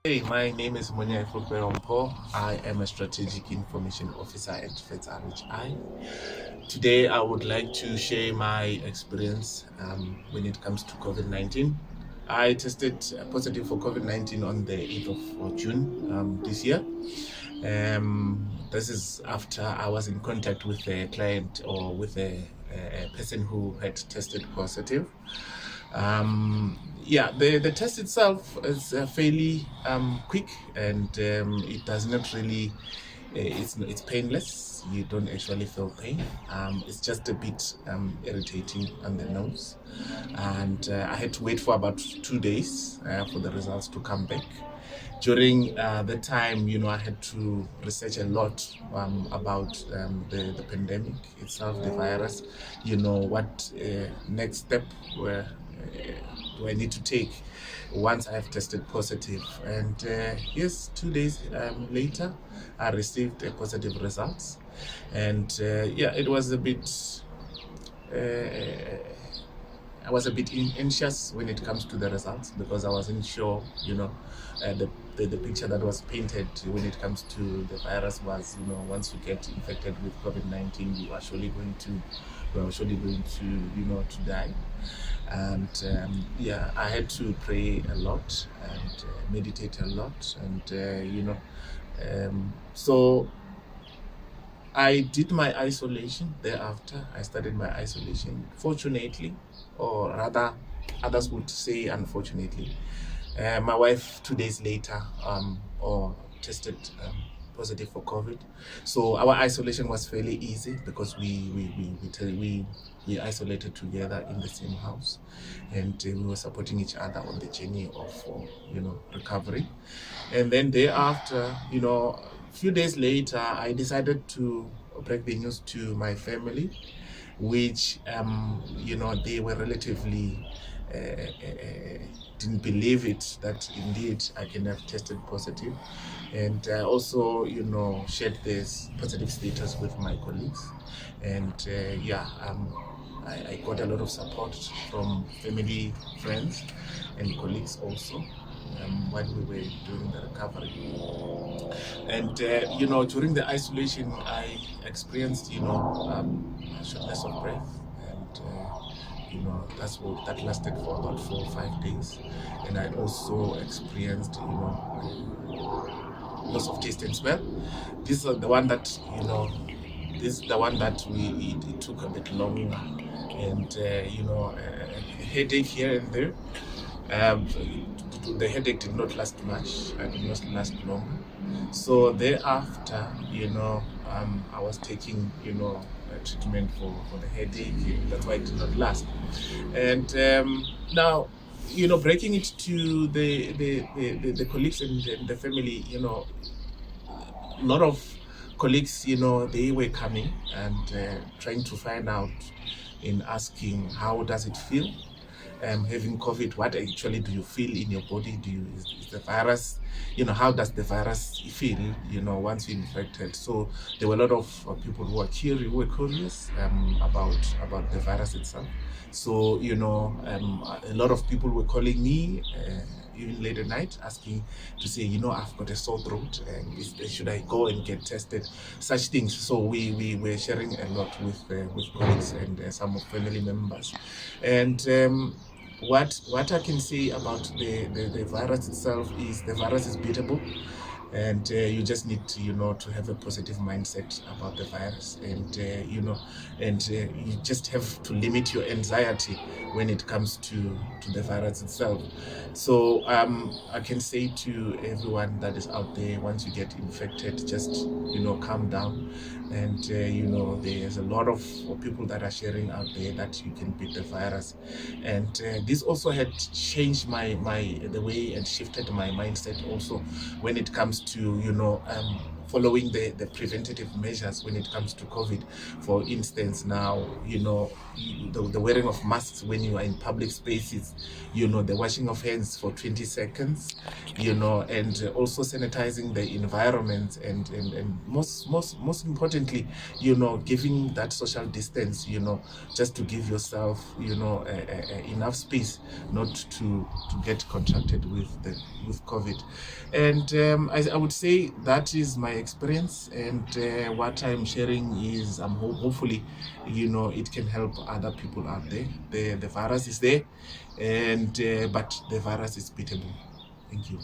Hey, my name is Fulufhelo. I am a strategic information officer at Wits RHI. Today, I would like to share my experience when it comes to COVID-19. I tested positive for COVID-19 on the 8th of June this year. This is after I was in contact with a client or with a person who had tested positive. The test itself is fairly quick, and it does not really it's painless. You don't actually feel pain. It's just a bit irritating on the nose, and I had to wait for about 2 days for the results to come back. During the time, I had to research a lot about the pandemic itself, the virus. What next step were do I need to take once I have tested positive. And yes, 2 days later, I received a positive results. And it was a bit I was a bit anxious when it comes to the results, because I wasn't sure, the picture that was painted when it comes to the virus was, once you get infected with COVID-19, you are surely going to, to die. And I had to pray a lot and meditate a lot, and so I did my isolation. Thereafter, I started my isolation. Fortunately, or rather, others would say unfortunately, my wife 2 days later tested positive for COVID. So our isolation was fairly easy, because we isolated together in the same house, and we were supporting each other on the journey of recovery. And then thereafter, a few days later, I decided to break the news to my family, which they were relatively didn't believe it, that indeed I can have tested positive. And I also shared this positive status with my colleagues, and I got a lot of support from family, friends, and colleagues also while we were doing the recovery. And during the isolation, I experienced shortness of breath, and that lasted for about 4 or 5 days. And I also experienced loss of taste and smell. This is the one that it took a bit longer, and headache here and there. The headache did not last much. It did not last long. So thereafter, I was taking, treatment for the headache. That's why it did not last. And now, breaking it to the colleagues and the family, a lot of colleagues, they were coming and trying to find out, in asking, how does it feel? Having COVID, what actually do you feel in your body? Is the virus, how does the virus feel, once you're infected? So there were a lot of people who were curious about the virus itself. So, a lot of people were calling me, even late at night, asking to say, I've got a sore throat, should I go and get tested? Such things. So we were sharing a lot with colleagues and some of family members. And what I can say about the virus itself is, the virus is beatable, and you just need to have a positive mindset about the virus, and you just have to limit your anxiety when it comes to the virus itself. So I can say to everyone that is out there, once you get infected, just calm down. And there's a lot of people that are sharing out there that you can beat the virus. And this also had changed the way, and shifted my mindset also when it comes to following the preventative measures when it comes to COVID. For instance, now, the wearing of masks when you are in public spaces, the washing of hands for 20 seconds, and also sanitizing the environment, and most importantly, giving that social distance, just to give yourself, enough space not to get contracted with COVID. And I would say that is my experience, and what I'm sharing is hopefully, it can help other people out there. The virus is there, and but the virus is beatable. Thank you.